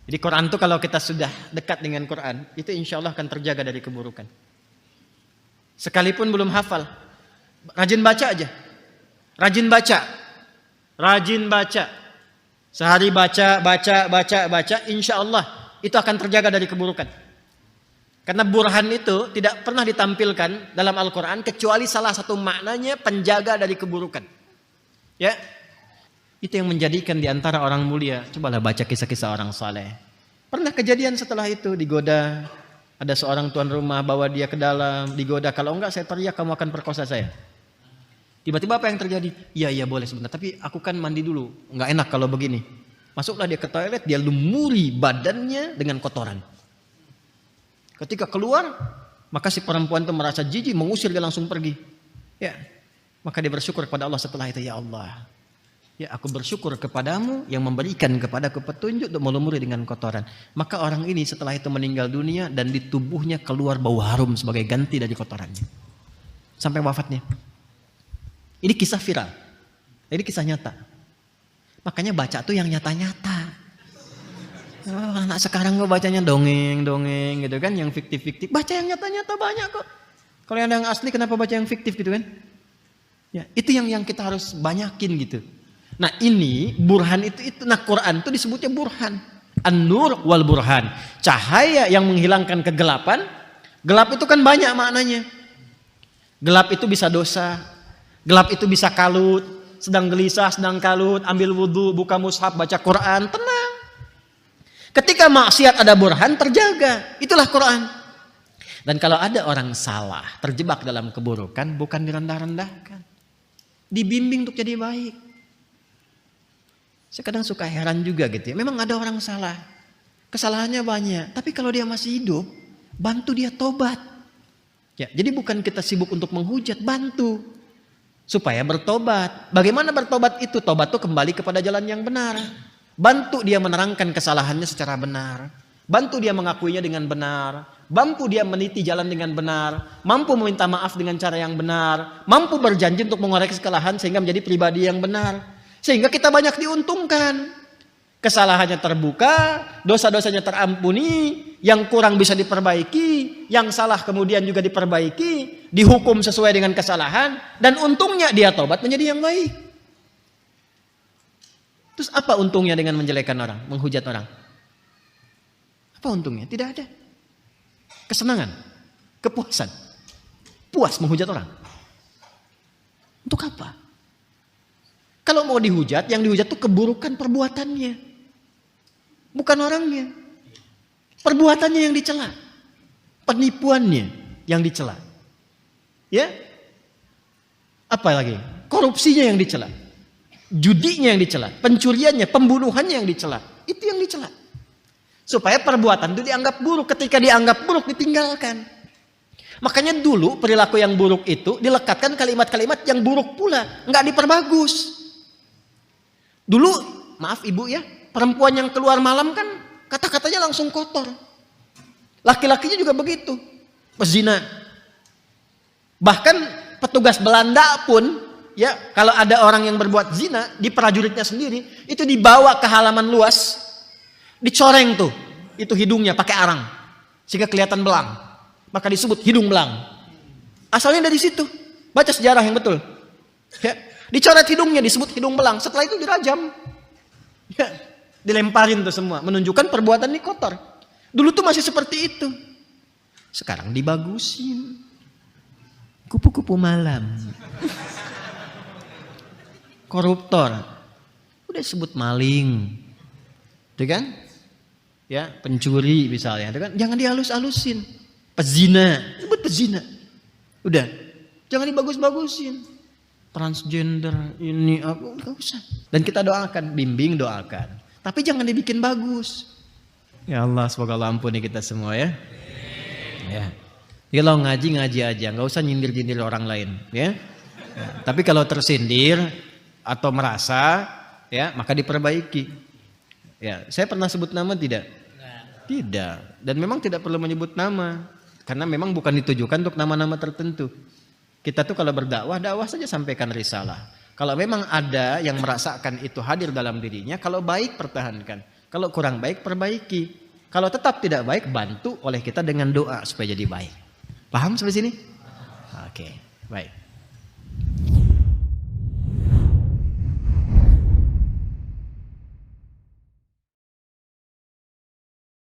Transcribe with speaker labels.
Speaker 1: Jadi Quran itu kalau kita sudah dekat dengan Quran, itu insya Allah akan terjaga dari keburukan. Sekalipun belum hafal, rajin baca aja. Rajin baca. Rajin baca. Sehari baca, insya Allah itu akan terjaga dari keburukan. Karena burhan itu tidak pernah ditampilkan dalam Al-Quran kecuali salah satu maknanya penjaga dari keburukan. Ya, itu yang menjadikan diantara orang mulia. Cobalah baca kisah-kisah orang saleh. Pernah kejadian setelah itu digoda. Ada seorang tuan rumah bawa dia ke dalam, digoda. Kalau enggak saya teriak kamu akan perkosa saya. Tiba-tiba apa yang terjadi? Iya boleh sebentar. Tapi aku kan mandi dulu. Enggak enak kalau begini. Masuklah dia ke toilet, dia lumuri badannya dengan kotoran. Ketika keluar, maka si perempuan itu merasa jijik, mengusir dia langsung pergi. Ya, maka dia bersyukur kepada Allah setelah itu, ya Allah. Ya, aku bersyukur kepadamu yang memberikan kepadaku petunjuk untuk melumuri dengan kotoran. Maka orang ini setelah itu meninggal dunia dan di tubuhnya keluar bau harum sebagai ganti dari kotorannya. Sampai wafatnya. Ini kisah viral. Ini kisah nyata. Makanya baca tuh yang nyata-nyata. Oh, anak sekarang kok bacanya dongeng gitu kan, yang fiktif-fiktif. Baca yang nyata-nyata banyak kok. Kalau yang asli kenapa baca yang fiktif gitu kan? Ya, itu yang kita harus banyakin gitu. Nah ini burhan itu nah Quran itu disebutnya burhan. An-nur wal burhan. Cahaya yang menghilangkan kegelapan. Gelap itu kan banyak maknanya. Gelap itu bisa dosa. Gelap itu bisa kalut. Sedang gelisah, sedang kalut. Ambil wudhu, buka mushaf, baca Quran. Tenang. Ketika maksiat ada burhan terjaga. Itulah Quran. Dan kalau ada orang salah, terjebak dalam keburukan, bukan direndah-rendahkan. Dibimbing untuk jadi baik. Saya kadang suka heran juga gitu ya. Memang ada orang salah. Kesalahannya banyak. Tapi kalau dia masih hidup, bantu dia tobat. Ya, jadi bukan kita sibuk untuk menghujat, bantu. Supaya bertobat. Bagaimana bertobat itu? Tobat itu kembali kepada jalan yang benar. Bantu dia menerangkan kesalahannya secara benar. Bantu dia mengakuinya dengan benar. Mampu dia meniti jalan dengan benar. Mampu meminta maaf dengan cara yang benar. Mampu berjanji untuk mengoreksi kesalahan sehingga menjadi pribadi yang benar. Sehingga kita banyak diuntungkan. Kesalahannya terbuka, dosa-dosanya terampuni, yang kurang bisa diperbaiki, yang salah kemudian juga diperbaiki, dihukum sesuai dengan kesalahan, dan untungnya dia tobat menjadi yang baik. Terus apa untungnya dengan menjelekkan orang, menghujat orang? Apa untungnya? Tidak ada. Kesenangan, kepuasan, puas menghujat orang. Untuk apa? Kalau mau dihujat, yang dihujat itu keburukan perbuatannya. Bukan orangnya. Perbuatannya yang dicela. Penipuannya yang dicela. Ya? Apa lagi? Korupsinya yang dicela. Judinya yang dicela. Pencuriannya, pembunuhannya yang dicela. Itu yang dicela. Supaya perbuatan itu dianggap buruk. Ketika dianggap buruk, ditinggalkan. Makanya dulu perilaku yang buruk itu dilekatkan kalimat-kalimat yang buruk pula. Nggak diperbagus. Dulu, maaf ibu ya, perempuan yang keluar malam kan kata-katanya langsung kotor. Laki-lakinya juga begitu, pezina. Bahkan petugas Belanda pun, ya kalau ada orang yang berbuat zina di prajuritnya sendiri, itu dibawa ke halaman luas, dicoreng tuh, itu hidungnya pakai arang, sehingga kelihatan belang. Maka disebut hidung belang. Asalnya dari situ. Baca sejarah yang betul. Ya. Dicoret hidungnya disebut hidung belang. Setelah itu dirajam. Ya, dilemparin tuh semua. Menunjukkan perbuatan ini kotor. Dulu tuh masih seperti itu. Sekarang dibagusin. Kupu-kupu malam. Koruptor. Udah sebut maling. Itu kan? Ya, pencuri misalnya. Itu kan? Jangan dihalus-halusin. Pezina. Sebut pezina. Udah. Jangan dibagus-bagusin. Transgender ini aku nggak usah. Dan kita doakan, bimbing doakan. Tapi jangan dibikin bagus. Ya Allah, semoga Allah ampuni kita semua ya. Ya. Kalau ngaji aja, nggak usah nyindir-nyindir orang lain, ya. Tapi kalau tersindir atau merasa, ya maka diperbaiki. Ya, saya pernah sebut nama tidak? Tidak. Dan memang tidak perlu menyebut nama, karena memang bukan ditujukan untuk nama-nama tertentu. Kita tuh kalau berdakwah, dakwah saja sampaikan risalah. Kalau memang ada yang merasakan itu hadir dalam dirinya, kalau baik pertahankan. Kalau kurang baik, perbaiki. Kalau tetap tidak baik, bantu oleh kita dengan doa supaya jadi baik. Paham sampai sini? Oke, baik.